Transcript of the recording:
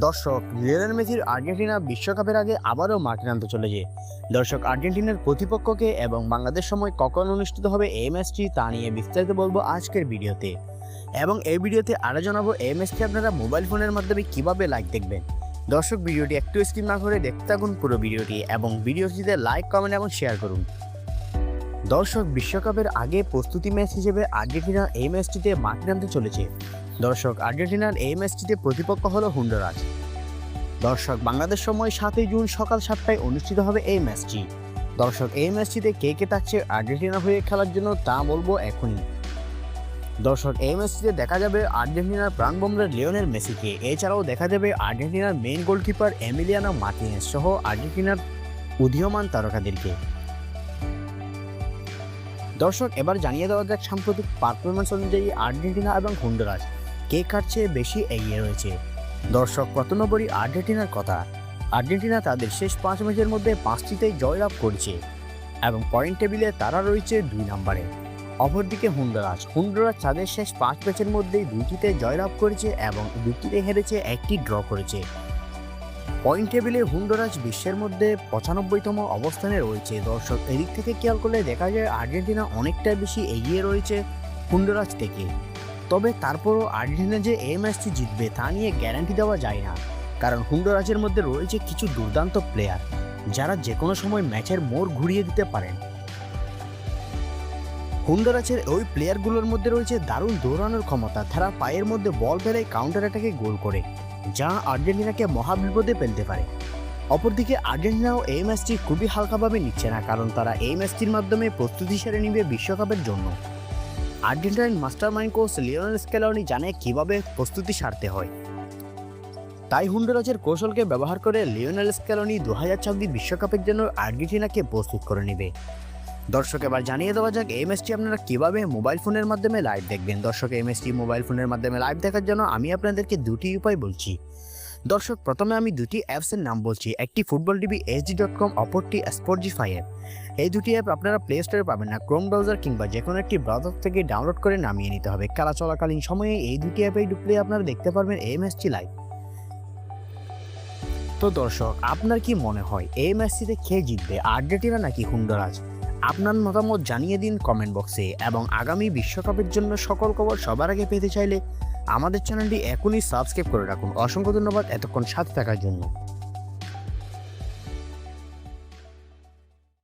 দর্শক, লিওনেল মেসির আর্জেন্টিনা বিশ্বকাপের আগে আবারও মাঠে নামতে চলেছে। দর্শক, আর্জেন্টিনার প্রতিপক্ষকে এবং বাংলাদেশ সময় কখন অনুষ্ঠিত হবে এই ম্যাচটি তা নিয়ে বিস্তারিত বলবো আজকের ভিডিওতে। এবং এই ভিডিওতে আরও জানাবো এই ম্যাচটি আপনারা মোবাইল ফোনের মাধ্যমে কিভাবে লাইভ দেখবেন। দর্শক, ভিডিওটি একটু স্কিপ না করে দেখতে থাকুন পুরো ভিডিওটি এবং ভিডিওটিতে লাইক, কমেন্ট এবং শেয়ার করুন। দর্শক, বিশ্বকাপের আগে প্রস্তুতি ম্যাচ হিসেবে আর্জেন্টিনা এই ম্যাচটিতে মাঠে নামতে চলেছে। দর্শক, আর্জেন্টিনার এই ম্যাচটিতে প্রতিপক্ষ হলো হন্ডুরাস। দর্শক, বাংলাদেশ সময় 7 জুন সকাল 7টায় অনুষ্ঠিত হবে এই ম্যাচটি। দর্শক, এই ম্যাচটিতে কে কে থাকছে আর্জেন্টিনা হয়ে খেলার জন্য তা বলবো এখনই। দর্শক, এই ম্যাচটিতে দেখা যাবে আর্জেন্টিনার প্রাণবম্বর লিওনেল মেসিকে। এছাড়াও দেখা যাবে আর্জেন্টিনার মেইন গোলকিপার এমিলিয়ানো মার্টিনেজ সহ আর্জেন্টিনার উদীয়মান তারকাদেরকে। দর্শক, এবার জানিয়ে দেওয়া যাক সাম্প্রতিক পারফরমেন্স অনুযায়ী আর্জেন্টিনা এবং হন্ডুরাস কে কার চেয়ে বেশি এগিয়ে রয়েছে। দর্শক, প্রথমে বলি আর্জেন্টিনার কথা। আর্জেন্টিনা তাদের শেষ 5 ম্যাচের মধ্যে 5টিতেই জয়লাভ করেছে এবং পয়েন্ট টেবিলে তারা রয়েছে 2 নম্বরে। অপরদিকে হন্ডুরাস তাদের শেষ 5 ম্যাচের মধ্যেই 2টিতে জয়লাভ করেছে এবং 2টিতে হেরেছে, 1টি ড্র করেছে। পয়েন্ট টেবিলে হন্ডুরাস বিশ্বের মধ্যে 95তম অবস্থানে রয়েছে। দর্শক, এদিক থেকে খেয়াল করলে দেখা যায় আর্জেন্টিনা অনেকটা বেশি এগিয়ে রয়েছে হন্ডুরাস থেকে। তবে তারপরও আর্জেন্টিনা যে এই ম্যাচটি জিতবে তা নিয়ে গ্যারান্টি দেওয়া যায় না, কারণ হন্ডুরাসের মধ্যে রয়েছে কিছু দুর্দান্ত প্লেয়ার যারা যে কোনো সময় ম্যাচের মোড় ঘুরিয়ে দিতে পারেন। হন্ডুরাসের ওই প্লেয়ারগুলোর মধ্যে রয়েছে দারুণ দৌড়ানোর ক্ষমতা। তারা পায়ের মধ্যে বল ফেলে কাউন্টার অ্যাটাকে গোল করে, যা আর্জেন্টিনাকে মহাবিপদে ফেলতে পারে। অপরদিকে আর্জেন্টিনাও এই ম্যাচটি খুবই হালকাভাবে নিচ্ছে না, কারণ তারা এই ম্যাচটির মাধ্যমে প্রস্তুতি সেরে নিবে বিশ্বকাপের জন্য। আর্জেন্টাইন মাস্টারমাইন্ড কোচ লিওনেল স্কেলোনি জানে কিভাবে প্রস্তুতি সারতে হয়। তাই হন্ডুরাসের কৌশলকে ব্যবহার করে লিওনেল স্কেলোনি 2026 বিশ্বকাপের জন্য আর্জেন্টিনাকে প্রস্তুত করে নেবে। দর্শক, এবার জানিয়ে দেওয়া যাক এই ম্যাচটি আপনারা কিভাবে মোবাইল ফোনের মাধ্যমে লাইভ দেখবেন। দর্শক, এই ম্যাচটি মোবাইল ফোনের মাধ্যমে লাইভ দেখার জন্য আমি আপনাদেরকে 2টি উপায় বলছি। দর্শক, প্রথমে আমি 2টি অ্যাপসের নাম বলছি। একটি ফুটবল টিভি HD.com, অপরটি স্পোর্টিফাই অ্যাপ। এই 2টি অ্যাপ আপনারা প্লে স্টোরে পাবেন না, ক্রোম ব্রাউজার কিংবা যে কোনো একটি ব্রাউজার থেকে ডাউনলোড করে নামিয়ে নিতে হবে। খেলা চলাকালীন সময়ে এই 2টি অ্যাপে ঢুকলে আপনারা দেখতে পারবেন এই ম্যাচটি লাইভ। তো দর্শক, আপনার কি মনে হয় এই ম্যাচটিতে কে জিতবে, আর্জেন্টিনা নাকি হন্ডুরাস? আপনার মতামত জানিয়ে দিন কমেন্ট বক্সে। এবং আগামী বিশ্বকাপের জন্য সকল খবর সবার আগে পেতে চাইলে আমাদের চ্যানেলটি এখনই সাবস্ক্রাইব করে রাখুন। অসংখ্য ধন্যবাদ এতক্ষণ সাথে থাকার জন্য।